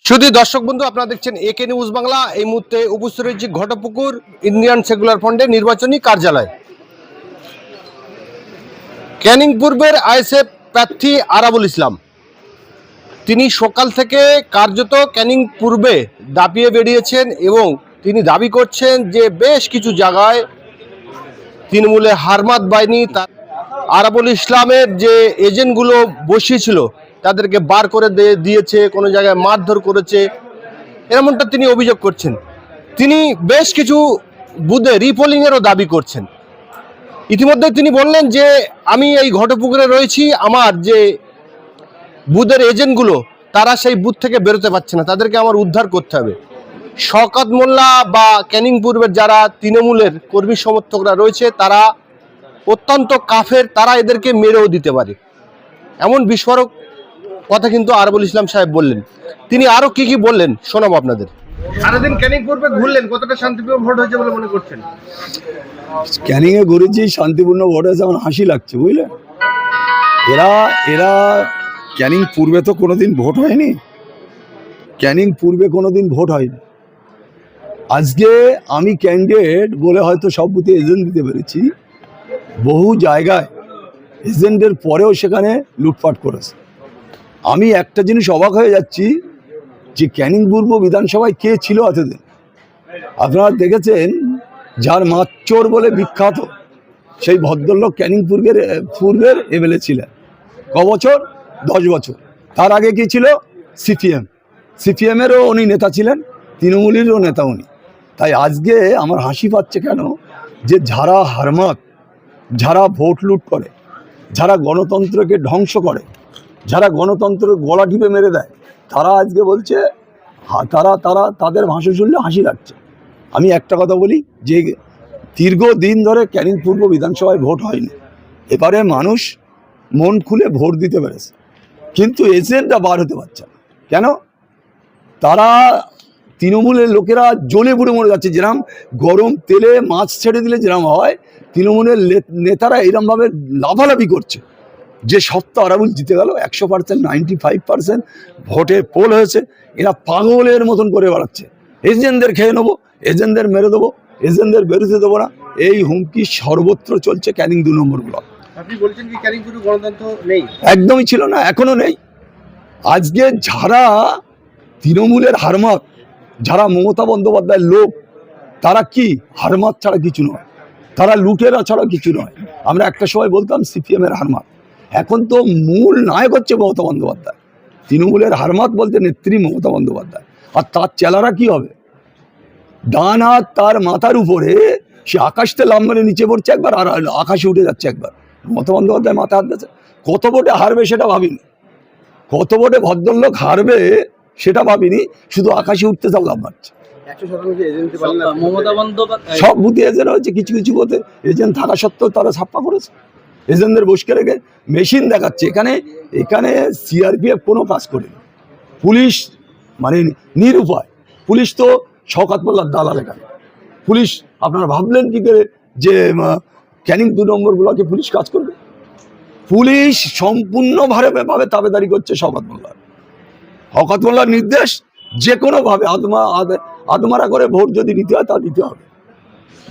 শুধু দর্শক বন্ধু, আপনারা দেখছেন একে নিউজ বাংলা। এই মুহূর্তে উপস্থিত রয়েছে ঘটপুকুর ইন্ডিয়ান সেকুলার ফ্রন্টের নির্বাচনী কার্যালয়। ক্যানিং পূর্বের আইএসএফ প্রার্থী আরাবুল ইসলাম তিনি সকাল থেকে কার্যত ক্যানিং পূর্বে দাপিয়ে বেরিয়েছেন এবং তিনি দাবি করছেন যে বেশ কিছু জায়গায় তৃণমূলে হারমাত বাহিনী আরাবুল ইসলামের যে এজেন্টগুলো বসিয়েছিল তাদেরকে বার করে দিয়েছে, কোনো জায়গায় মারধর করেছে, এমনটা তিনি অভিযোগ করছেন। তিনি বেশ কিছু বুথে রিপোলিংয়েরও দাবি করছেন। ইতিমধ্যে তিনি বললেন যে আমি এই ঘটপুকুরে রয়েছি, আমার যে বুথের এজেন্টগুলো তারা সেই বুথ থেকে বেরোতে পারছে না, তাদেরকে আমার উদ্ধার করতে হবে। শওকত মোল্লা বা ক্যানিং পূর্বের যারা তৃণমূলের কর্মী সমর্থকরা রয়েছে তারা অত্যন্ত কাফের, তারা এদেরকে মেরেও দিতে পারে, এমন বিস্ফোরক কথা কিন্তু আরাবুল ইসলাম সাহেব বললেন। তিনি আরো কি কি বললেন শোনাবো আপনাদের। সারাদিন ক্যানিং পূর্বে ঘুরলেন, কতটা শান্তিপূর্ণ ভোট হয়েছে বলে মনে করছেন? ক্যানিং এ ঘুরেছি, শান্তিপূর্ণ ভোট হয়েছে, আমার হাসি লাগছে বুঝলেন। এরা ক্যানিং পূর্বে তো কোনোদিন ভোট হয়নি, ক্যানিং পূর্বে কোনোদিন ভোট হয়নি। আজকে আমি ক্যান্ডিডেট বলে হয়তো সব বুথে এজেন্ট দিতে পেরেছি, বহু জায়গায় এজেন্টের পরেও সেখানে লুটপাট করেছে। আমি একটা জিনিস অবাক হয়ে যাচ্ছি যে ক্যানিং পূর্ব বিধানসভায় কে ছিল এতদিন। আপনারা দেখেছেন যার মাতচোর বলে বিখ্যাত সেই ভদ্রলোক ক্যানিং পূর্বের এমএলএ ছিলেন ক বছর? 10 বছর। তার আগে কি ছিল? সিপিএমেরও উনি নেতা ছিলেন, তৃণমূলেরও নেতা উনি। তাই আজকে আমার হাসি পাচ্ছে কেন যে যারা হারমাত, যারা ভোট লুট করে, যারা গণতন্ত্রকে ধ্বংস করে, যারা গণতন্ত্রের গলা টিপে মেরে দেয়, তারা আজকে বলছে তাদের ভাষা শুনলে হাসি লাগছে। আমি একটা কথা বলি যে দীর্ঘদিন ধরে ক্যানিং পূর্ব বিধানসভায় ভোট হয়নি, এবারে মানুষ মন খুলে ভোট দিতে পেরেছে, কিন্তু এজেন্টটা বার হতে পারছে না। কেন? তারা তৃণমূলের লোকেরা জ্বলে পুড়ে মরে যাচ্ছে। যেরকম গরম তেলে মাছ ছেড়ে দিলে যেরকম হয়, তৃণমূলের নেতারা এরমভাবে লাফালাফি করছে যে সপ্তাহ আরাবুল জিতে গেল 100%, 95% ভোটে পোল হয়েছে। এরা পাগলের মতন করে বেড়াচ্ছে, এজেন্টদের খেয়ে নেবো, এজেন্টদের মেরে দেবো, এজেন্টদের বেরোতে দেবো না, এই হুমকি সর্বত্র চলছে ক্যানিং 2 নম্বর ব্লক। আপনি বলছেন কি ক্যানিং পূর্বে গণতন্ত্র নেই? একদমই ছিল না, এখনো নেই। আজকে যারা তৃণমূলের হারমাত, যারা মমতা বন্দ্যোপাধ্যায়ের লোক, তারা কি হারমাত ছাড়া কিছু নয়, তারা লুটেরা ছাড়া কিছু নয়। আমরা একটা সময় বলতাম সিপিএমের হারমাত, এখন তো মূল নায়ক হচ্ছে মমতা বন্দ্যোপাধ্যায়। তৃণমূলের হারমাত বলতে নেত্রী মমতা বন্দ্যোপাধ্যায়, আর তার চেলারা কি হবে? ডান হাত তার মাথার উপরে, সে আকাশতে লাভ মেরে নিচে পড়ছে একবার, আর আকাশে উঠে যাচ্ছে একবার। মমতা বন্দ্যোপাধ্যায় মাথা হাত দিচ্ছে। কত ভোটে হারবে সেটা ভাবিনি, কত ভোটে ভদ্রলোক হারবে সেটা ভাবিনি, শুধু আকাশে উঠতে তাও লাভ মারছে। সব বুথে এজেন্ট হয়েছে, কিছু কিছু বুথে এজেন্ট থাকা সত্ত্বেও তারা ছাপ্পা করেছে, এজেন্টদের বসকে রেখে মেশিন দেখাচ্ছে। এখানে সিআরপিএফ কোনো কাজ করেনি, পুলিশ মানে নিরুপায়। পুলিশ তো শওকত মোল্লার দালাল। এখানে পুলিশ, আপনারা ভাবলেন কি করে যে ক্যানিং 2 নম্বর ব্লকে পুলিশ কাজ করবে? পুলিশ সম্পূর্ণভাবে তাবেদারি করছে শওকত মোল্লার নির্দেশ। যে কোনোভাবে আদমারা করে ভোট যদি নিতে হয় তা দিতে হবে।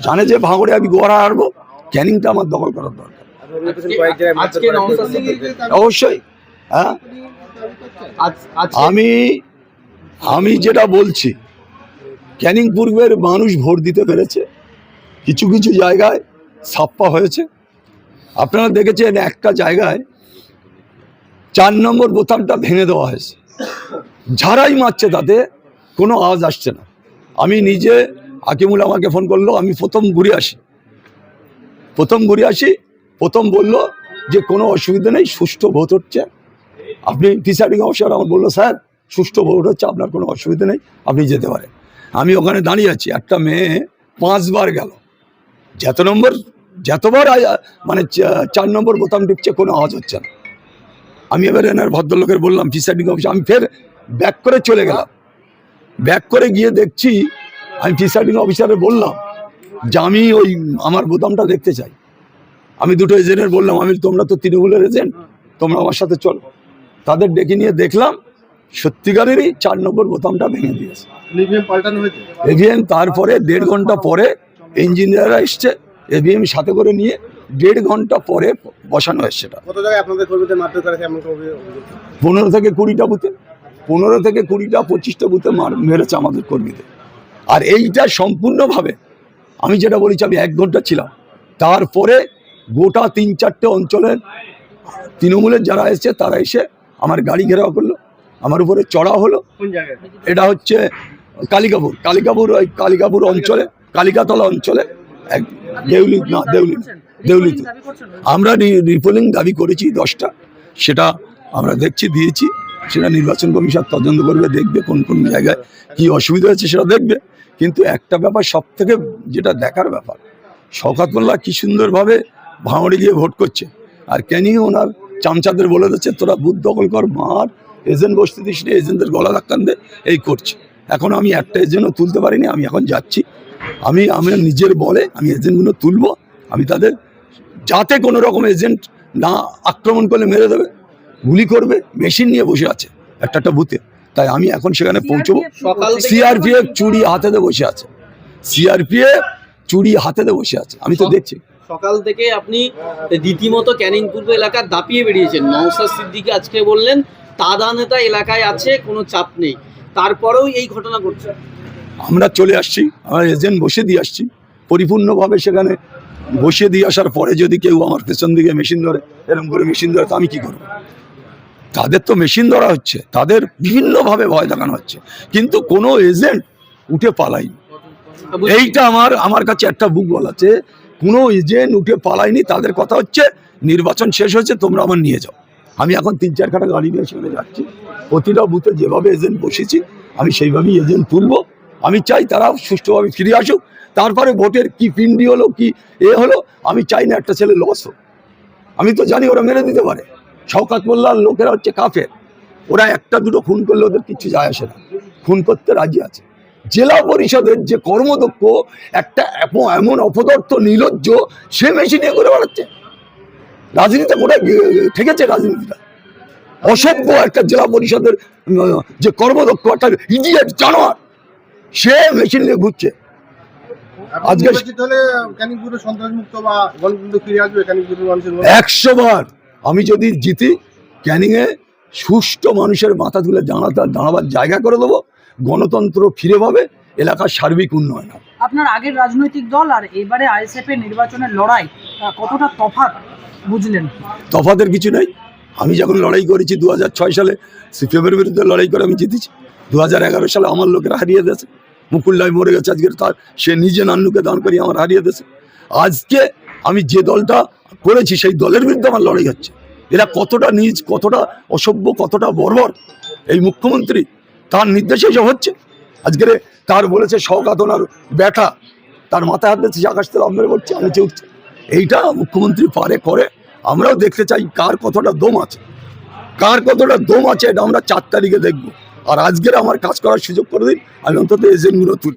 জানে যে ভাঙড়ে আমি গোয়ারা হারবো, ক্যানিংটা আমার দখল করার দরকার। অবশ্যই। হ্যাঁ, আমি যেটা বলছি, ক্যানিং পূর্বের মানুষ ভোট দিতে পেরেছে, কিছু কিছু জায়গায় ছাপ্পা হয়েছে। আপনারা দেখেছেন একটা জায়গায় 4 নম্বর বোতামটা ভেঙে দেওয়া হয়েছে, ঝাড়াই মারছে, তাতে কোনো আওয়াজ আসছে না। আমি নিজে, হাকিমুল আমাকে ফোন করলো, আমি প্রথম ঘুরে আসি, প্রথম বললো যে কোনো অসুবিধা নেই, সুষ্ঠু ভোট হচ্ছে। আপনি প্রিসাইডিং অফিসার আমার বললো, স্যার সুষ্ঠু ভোট হচ্ছে, আপনার কোনো অসুবিধা নেই, আপনি যেতে পারেন। আমি ওখানে দাঁড়িয়ে আছি, একটা মেয়ে 5 বার গেল, যতবার মানে 4 নম্বর বোতাম টিপছে, কোনো আওয়াজ হচ্ছে না। আমি এবার এনার ভদ্রলোকের বললাম, প্রিসাইডিং অফিসার, আমি ফের ব্যাক করে চলে গেলাম। ব্যাক করে গিয়ে দেখছি, আমি প্রিসাইডিং অফিসারে বললাম যে আমি আমার বোতামটা দেখতে চাই। আমি 2টো এজেন্টের বললাম, তোমরা তো তৃণমূলের এজেন্ট, তোমরা আমার সাথে চলো। তাদের ডেকে নিয়ে দেখলাম সত্যিকারেরই 4 নম্বর বোতামটা ভেঙে দিয়েছে। ইভিএম পাল্টানো হয়েছে। এভিএম তারপরে 1.5 ঘন্টা পরে ইঞ্জিনিয়াররা এসছে, এভিএম সাথে করে নিয়ে 1.5 ঘন্টা পরে বসানো হয়েছে। সেটা কত জায়গায় আপনাদের কর্মীদের মারধর করেছে এমন অভিযোগ? 15 থেকে 20টা বুথে, 15 থেকে 20টা 25টা বুথে মেরেছে আমাদের কর্মীদের। আর এইটা সম্পূর্ণভাবে আমি যেটা বলেছি, আমি 1 ঘন্টা ছিলাম, তারপরে গোটা 3-4টে অঞ্চলের তৃণমূলের যারা এসছে তারা এসে আমার গাড়ি ঘেরাও করলো, আমার উপরে চড়া হলো। কোন জায়গায়? এটা হচ্ছে ওই কালিকাপুর অঞ্চলে, কালিকাতলা অঞ্চলে এক দেউলিতে আমরা রিপোলিং দাবি করেছি 10টা, সেটা আমরা দিয়েছি। সেটা নির্বাচন কমিশন তদন্ত করবে, দেখবে কোন কোন জায়গায় কি অসুবিধা হচ্ছে সেটা দেখবে। কিন্তু একটা ব্যাপার সব থেকে যেটা দেখার ব্যাপার, শওকত মোল্লা কি সুন্দরভাবে ভাঙড়ে গিয়ে ভোট করছে, আর ক্যানিং ওনার চামচাদের বলে দিচ্ছে তোরা বুথ দখল কর, মার, এজেন্ট বসতে দিস নি, এজেন্টদের গলা ধাক্কান দে, এই করছে। এখন আমি একটা এজেন্টও তুলতে পারিনি, আমি এখন যাচ্ছি, আমি আমার নিজের বলে আমি এজেন্টগুলো তুলবো। আমি তাদের যাতে কোনো রকম এজেন্ট না আক্রমণ করলে মেরে দেবে, গুলি করবে, মেশিন নিয়ে বসে আছে একটা বুথে। তাই আমি এখন সেখানে পৌঁছবো। সিআরপিএফ চুরি হাতে দিয়ে বসে আছে, সিআরপিএফ চুরি হাতে দিয়ে বসে আছে, আমি তো দেখছি। সকাল থেকে আপনি রীতিমতো ক্যানিং পূর্ব এলাকা দাপিয়ে বেরিয়েছেন। নওশাদ সিদ্দিকী আজকে বললেন তাদা নেতা এলাকায় আছে, কোনো চাপ নেই, তারপরেও এই ঘটনা ঘটছে। আমরা চলে আসছি, আমার এজেন্ট বসে দিয়ে আসছি পরিপূর্ণভাবে। সেখানে বসে দিয়ে আসার পরে যদি কেউ আমার পেছন দিকে মেশিন ধরে, এরকম করে মেশিন ধরে, তো আমি কি করবো? তাদের তো মেশিন ধরা হচ্ছে, তাদের বিভিন্নভাবে ভয় দেখানো হচ্ছে, কিন্তু কোনো এজেন্ট উঠে পালায়নি। এইটা আমার কাছে একটা বুক বলাচ্ছে, কোনো এজেন্ট উঠে পালায়নি। তাদের কথা হচ্ছে নির্বাচন শেষ হয়েছে, তোমরা আমার নিয়ে যাও। আমি এখন 3-4 খানা গাড়ি নিয়ে সেখানে যাচ্ছি। প্রতিটা বুথে যেভাবে এজেন্ট বসেছি আমি সেইভাবেই এজেন্ট তুলবো। আমি চাই তারা সুষ্ঠুভাবে ফিরে আসুক। তারপরে ভোটের কি পিন্ডি হলো, কি হলো, আমি চাই না একটা ছেলে লস হোক। আমি তো জানি ওরা মেরে দিতে পারে। শওকত মোল্লার লোকেরা হচ্ছে কাফের, ওরা 1-2 খুন করলে ওদের কিছু যায় আসে না, খুন করতে রাজি আছে। জেলা পরিষদের যে কর্মদক্ষ একটা এমন অপদার্থ নির্লজ্জ, সে মেশিনে করে বেড়াচ্ছে। রাজনীতিতে কোথায় ঠেকেছে? রাজনীতিটা অসভ্য একটা জেলা পরিষদের যে কর্মদক্ষ একটা ইডিয়েট জানোয়ার, সে মেশিন নিয়ে ঘুরছে। আজকে 100 বার আমি যদি জিতি, ক্যানিংয়ে সুষ্ঠু মানুষের মাথা তুলে দাঁড়াবার জায়গা করে দেবো, গণতন্ত্র ফিরে পাবে, এলাকার সার্বিক উন্নয়ন হবে। আপনার আগের রাজনৈতিক দল আর এবারে আইএসএফ এর নির্বাচনের লড়াই কতটা তফাৎ বুঝলেন? তফাতের কিছু নেই। আমি যখন লড়াই করেছি 2006 সালে সিপিএমের বিরুদ্ধে লড়াই করে আমি জিতেছি। 2011 সালে আমার লোকেরা হারিয়ে দিয়েছে, মুকুল্লাই মরে গেছে আজকের, তার সে নিজে নান্নুকে দান করি আমার হারিয়ে দিয়েছে। আজকে আমি যে দলটা করেছি সেই দলের বিরুদ্ধে আমার লড়াই হচ্ছে। এরা কতটা নীচ, কতটা অসভ্য, কতটা বর্বর, এই মুখ্যমন্ত্রী তার নির্দেশে সব হচ্ছে। আজকের তার বলেছে শওকত ওনার ব্যাটা, তার মাথায় হাত দিচ্ছে, আকাশ থেকে আমরে করছে, আমি উঠছে। এইটা মুখ্যমন্ত্রী পারে করে। আমরাও দেখতে চাই কার কতটা দম আছে, কার কতটা দম আছে, এটা আমরা 4 তারিখে দেখবো। আর আজকের আমার কাজ করার সুযোগ করে দিন, আমি অন্তত এজেন্টগুলো তুলি।